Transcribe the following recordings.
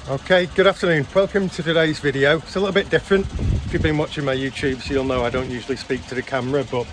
Okay, good afternoon. Welcome to today's video. It's a little bit different. If you've been watching my YouTube, so you'll know I don't usually speak to the camera, but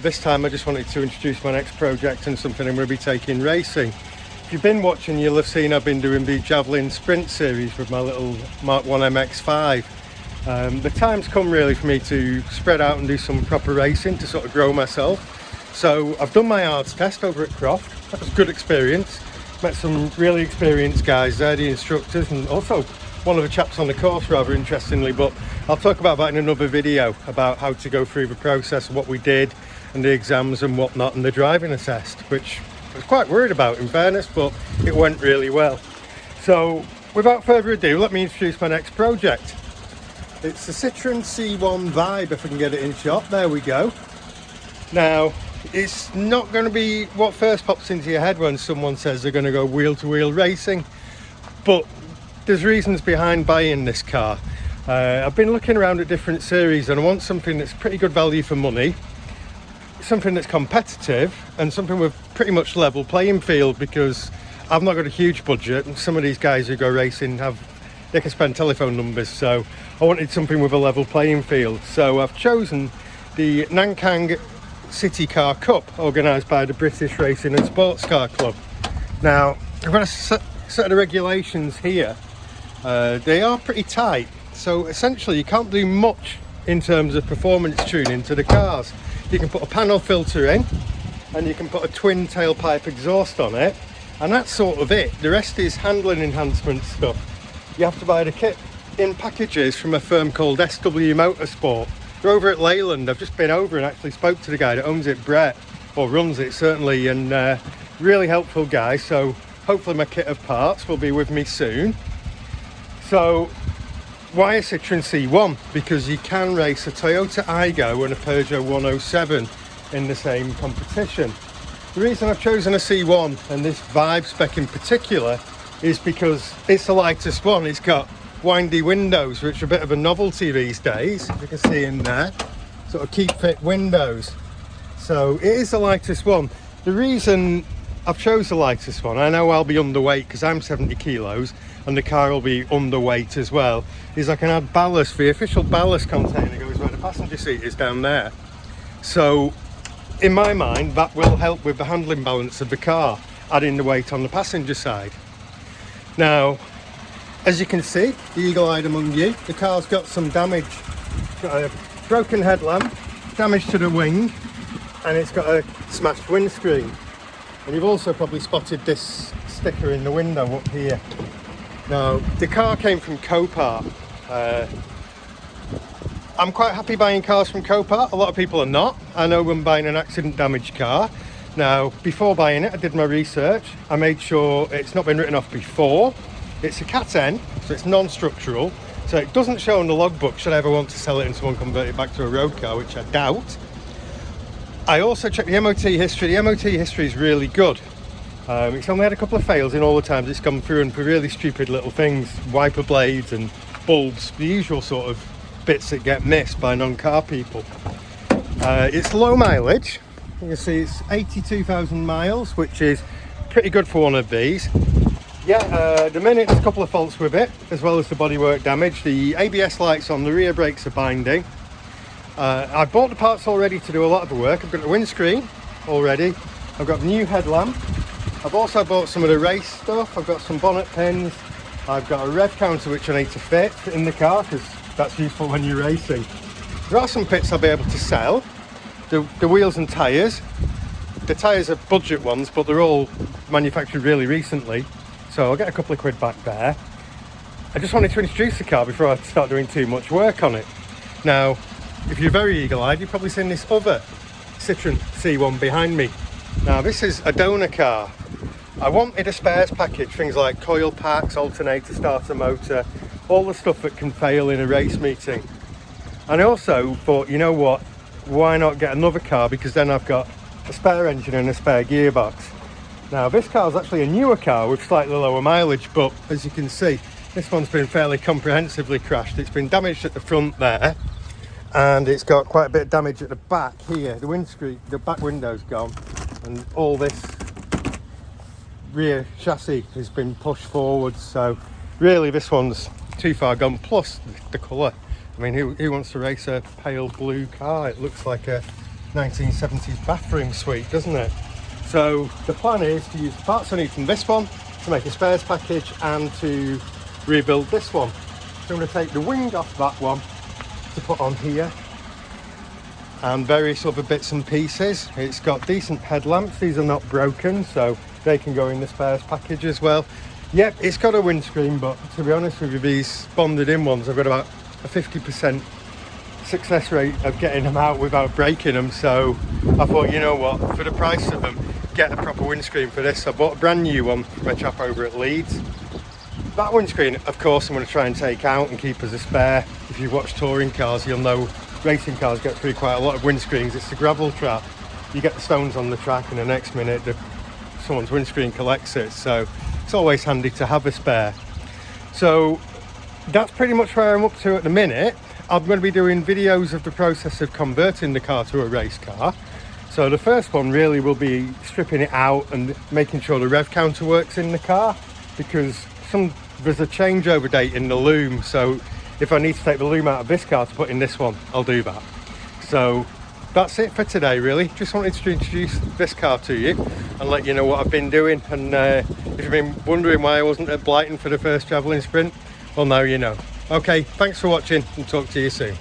this time I just wanted to introduce my next project and something I'm going to be taking racing. If you've been watching, you'll have seen I've been doing the Javelin Sprint series with my little Mark 1 MX-5. The time's come really for me to spread out and do some proper racing to sort of grow myself. So I've done my arts test over at Croft. That was a good experience. Met some really experienced guys there, the instructors, and also one of the chaps on the course rather interestingly, but I'll talk about that in another video, about how to go through the process, what we did and the exams and whatnot, and the driving assessed, which I was quite worried about in fairness, but it went really well. So without further ado, let me introduce my next project. It's the Citroen C1 Vibe, if I can get it in shot. There we go. Now, it's not going to be what first pops into your head when someone says they're going to go wheel-to-wheel racing, but there's reasons behind buying this car. I've been looking around at different series and I want something that's pretty good value for money, something that's competitive, and something with pretty much level playing field, because I've not got a huge budget and some of these guys who go racing they can spend telephone numbers, so I wanted something with a level playing field. So I've chosen the Nankang CityCarCup, organised by the British Racing and Sports Car Club. Now, I've got a set of regulations here. They are pretty tight, so essentially you can't do much in terms of performance tuning to the cars. You can put a panel filter in and you can put a twin tailpipe exhaust on it, and that's sort of it. The rest is handling enhancement stuff. You have to buy the kit in packages from a firm called SW Motorsport. They're over at Leyland. I've just been over and actually spoke to the guy that owns it, Brett, or runs it certainly, and really helpful guy. So hopefully my kit of parts will be with me soon. So why a Citroen C1? Because you can race a Toyota Aygo and a Peugeot 107 in the same competition. The reason I've chosen a C1, and this Vibe spec in particular, is because it's the lightest one. It's got windy windows, which are a bit of a novelty these days, as you can see in there, sort of keep fit windows. So it is the lightest one. The reason I've chose the lightest one, I know I'll be underweight because I'm 70 kilos and the car will be underweight as well, is I can add ballast. The official ballast container goes where the passenger seat is down there. So in my mind that will help with the handling balance of the car, adding the weight on the passenger side. Now, as you can see, the eagle-eyed among you, the car's got some damage. It's got a broken headlamp, damage to the wing, and it's got a smashed windscreen. And you've also probably spotted this sticker in the window up here. Now, the car came from Copart. I'm quite happy buying cars from Copart. A lot of people are not. I know when buying an accident damaged car. Now, before buying it, I did my research. I made sure it's not been written off before. It's a Cat N, so it's non-structural, so it doesn't show on the logbook should I ever want to sell it and someone convert it back to a road car, which I doubt. I also checked the MOT history. The MOT history is really good. It's only had a couple of fails in all the times it's gone through, and for really stupid little things, wiper blades and bulbs, the usual sort of bits that get missed by non-car people. It's low mileage. You can see it's 82,000 miles, which is pretty good for one of these. Yeah, the minute there's a couple of faults with it, as well as the bodywork damage. The ABS lights on the rear brakes are binding. I bought the parts already to do a lot of the work. I've got the windscreen already. I've got the new headlamp. I've also bought some of the race stuff. I've got some bonnet pins. I've got a rev counter which I need to fit in the car because that's useful when you're racing. There are some bits I'll be able to sell. The wheels and tyres. The tyres are budget ones, but they're all manufactured really recently. So I'll get a couple of quid back there. I just wanted to introduce the car before I start doing too much work on it. Now, if you're very eagle-eyed, you've probably seen this other Citroen C1 behind me. Now, this is a donor car. I wanted a spares package, things like coil packs, alternator, starter motor, all the stuff that can fail in a race meeting. And I also thought, you know what, why not get another car, because then I've got a spare engine and a spare gearbox. Now, this car is actually a newer car with slightly lower mileage, but as you can see, this one's been fairly comprehensively crashed. It's been damaged at the front there, and it's got quite a bit of damage at the back here. The windscreen, the back window's gone, and all this rear chassis has been pushed forward, so really this one's too far gone, plus the colour. I mean, who wants to race a pale blue car? It looks like a 1970s bathroom suite, doesn't it? So the plan is to use the parts I need from this one to make a spares package and to rebuild this one. So I'm going to take the wing off that one to put on here and various other bits and pieces. It's got decent headlamps, these are not broken, so they can go in the spares package as well. Yep, it's got a windscreen, but to be honest with you, these bonded in ones, I've got about a 50% success rate of getting them out without breaking them. So I thought, you know what, for the price of them, get a proper windscreen for this. I bought a brand new one from a chap over at Leeds. That windscreen, of course, I'm going to try and take out and keep as a spare. If you watch touring cars, you'll know racing cars get through quite a lot of windscreens. It's a gravel trap. You get the stones on the track and the next minute someone's windscreen collects it. So it's always handy to have a spare. So that's pretty much where I'm up to at the minute. I'm going to be doing videos of the process of converting the car to a race car. So the first one really will be stripping it out and making sure the rev counter works in the car, because there's a changeover date in the loom. So if I need to take the loom out of this car to put in this one, I'll do that. So that's it for today really. Just wanted to introduce this car to you and let you know what I've been doing. And if you've been wondering why I wasn't at Blighton for the first travelling sprint, well now you know. Okay, thanks for watching and talk to you soon.